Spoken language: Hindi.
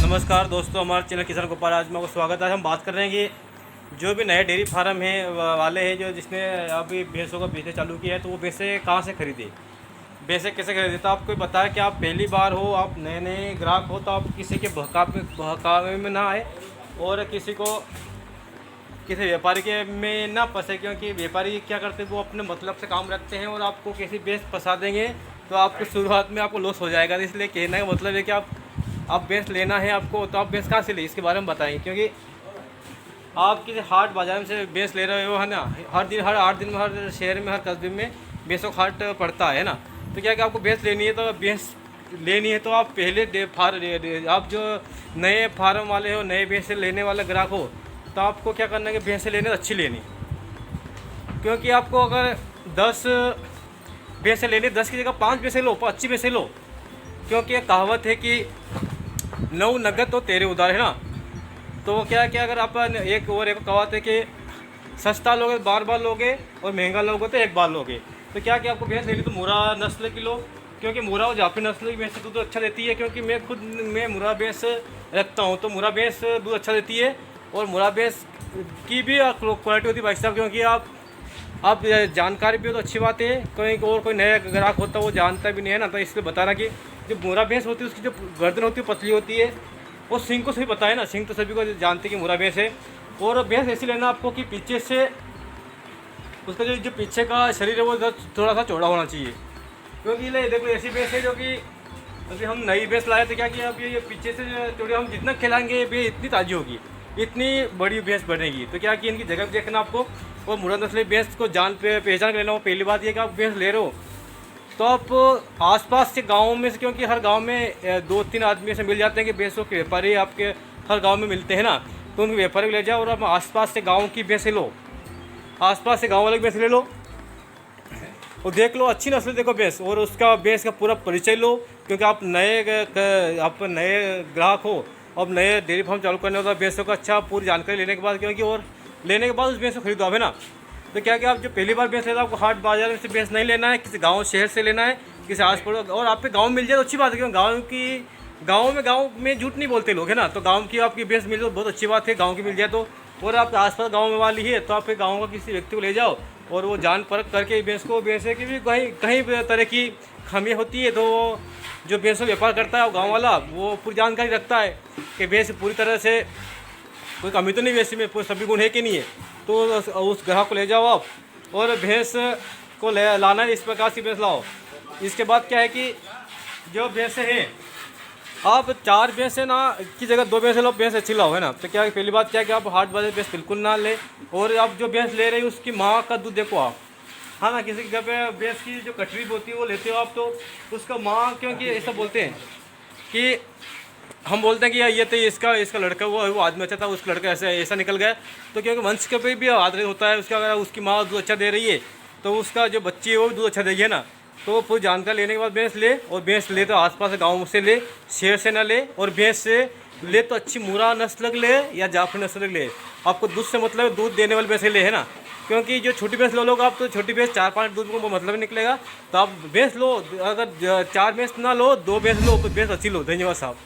नमस्कार दोस्तों, हमारे चैनल किसान गोपाल आज में आपको स्वागत है। हम बात कर रहे हैं कि जो भी नए डेयरी फार्म है वाले हैं, जो जिसने अभी भैंसों का बिजनेस चालू किया है, तो वो भैंसें कहाँ से खरीदे, भैंसें कैसे खरीदे। तो आपको पता है कि आप पहली बार हो, आप नए नए ग्राहक हो, तो आप किसी के बहकावे में ना आए और किसी व्यापारी के में ना फंसे, क्योंकि व्यापारी क्या करते हैं, वो अपने मतलब से काम रखते हैं और आपको किसी भैंस फंसा देंगे तो आपको शुरुआत में आपको लॉस हो जाएगा। इसलिए कहने का मतलब है कि आप भैंस लेना है आपको, तो आप भैंस कहाँ से ले, इसके बारे में बताएंगे। क्योंकि आप किसी हाट बाजार में से भैंस ले रहे हो, है ना, हर 8 दिन में हर शहर में हर कस्बे में भैंसों का हाट पड़ता है ना। तो क्या कि आपको भैंस लेनी है, तो भैंस लेनी है तो आप पहले आप जो नए फार्म वाले हो, नए भैंस लेने वाले ग्राहक हो, तो आपको क्या करना है कि भैंसें लेने अच्छी लेनी। क्योंकि आपको अगर 10 भैंसें लेनी, 10 की जगह 5 भैंसें लो, अच्छी भैंसें लो। क्योंकि एक कहावत है कि 9 नगद तो तेरे उधार, है ना। तो क्या क्या अगर आप एक कहावत है कि सस्ता लोगे बार बार लोगे और महंगा लोगे तो एक बार लोगे। तो क्या आपको भैंस लेनी तो मुर्रा नस्ल की लो, क्योंकि मुर्रा और जाफी नस्ल की भैंस दूध अच्छा देती है। क्योंकि मैं मुर्रा भैंस रखता हूँ, तो मुर्रा भैंस दूध अच्छा देती है और मुर्रा भैंस की भी क्वालिटी होती है भाई साहब। क्योंकि आप जानकारी भी हो तो अच्छी बात है, कोई नया ग्राहक होता है वो जानता भी नहीं है ना। तो इसलिए बता रहा कि जो मुर्रा भैंस होती है उसकी जो गर्दन होती है पतली होती है, और सिंग को सभी पता है ना, सिंग तो सभी को जानते हैं कि मुर्रा भैंस है। और भैंस ऐसी लेना आपको कि पीछे से उसका जो पीछे का शरीर है वो थोड़ा सा चौड़ा होना चाहिए। क्योंकि देखो ऐसी भैंस है जो कि अभी हम नई भैंस लाए, तो क्या कि अब ये पीछे से थोड़ी हम जितना खिलाएंगे भैंस इतनी ताज़ी होगी, इतनी बड़ी भैंस बनेगी। तो क्या कि इनकी जगह भी देखना आपको, और मुर्रा नस्ली भैंस को पहचान कर लेना हो। पहली बात ये कि आप भैंस ले रहे हो तो आप आसपास के गाँव में से, क्योंकि हर गांव में 2-3 आदमी से मिल जाते हैं कि भैंसों के व्यापारी आपके हर गांव में मिलते हैं ना, तो उनके व्यापारी ले जाओ और आप आसपास से गांव की भैंसें लो, आसपास से गांव वाले की भैंस ले लो और देख लो अच्छी नस्ल देखो भैंस, और उसका भैंस का पूरा परिचय लो। क्योंकि आप नए ग्राहक हो, अब नए डेयरी फार्म चालू करने होता है, भैंसों का अच्छा पूरी जानकारी लेने के बाद, क्योंकि और लेने के बाद उस भैंस को खरीदो आप, है ना। तो क्या आप जो पहली बार भैंस लेते हो, आपको हाट बाजार से भैंस नहीं लेना है, किसी गांव शहर से लेना है, किसी आस पड़ोस, और आपके गांव में मिल जाए तो अच्छी बात है। क्योंकि गांव में झूठ नहीं बोलते लोग, है ना। तो गांव की आपकी भैंस मिल जाए तो बहुत अच्छी बात है, गांव की मिल जाए तो। और आपके आसपास गांव में वाली है तो आपके गांव का किसी व्यक्ति को ले जाओ और वो जान परख करके भैंस की भी कहीं तरह की खामियाँ होती है, तो जो भैंस का व्यापार करता है वो गाँव वाला वो पूरी जानकारी रखता है कि भैंस पूरी तरह से कोई कमी तो नहीं वैसे में, पूरे सभी गुण है कि नहीं है। तो उस ग्राहक को ले जाओ आप और भैंस को लाना है, इस प्रकार से भैंस लाओ। इसके बाद क्या है कि जो भैंसें हैं, आप 4 भैंसें ना की जगह 2 भैंसें लो, भैंस अच्छी लाओ, है ना। तो क्या पहली बात क्या है कि आप हाट बाजार भैंस बिल्कुल ना ले, और आप जो भैंस ले रहे हो उसकी माँ का दूध देखो आप, हाँ ना। किसी के घर पे भैंस की जो कटरी होती है वो लेते हो आप, तो उसका माँ, क्योंकि ऐसा बोलते हैं कि हम बोलते हैं कि यार ये तो इसका लड़का वो आदमी अच्छा था, उसका लड़का ऐसा निकल गया। तो क्योंकि वंश के पे भी आधारित होता है उसका, अगर उसकी माँ दूध अच्छा दे रही है तो उसका जो बच्ची है वो भी दूध अच्छा देगी, है ना। तो पूरी जानकारी लेने के बाद भैंस ले, और भैंस ले तो आसपास गाँव से ले, शहर से ना ले। और भैंस से ले तो अच्छी मुर्रा नस्ल ले या जाफरी नस्ल ले, आपको दूध से मतलब दूध देने वाली भैंस ले, है ना। क्योंकि जो छोटी भैंस लोगे आप, तो छोटी भैंस 4-5 दूध को मतलब निकलेगा। तो आप भैंस लो, अगर 4 भैंस ना लो, 2 भैंस लो, भैंस अच्छी लो। धन्यवाद साहब।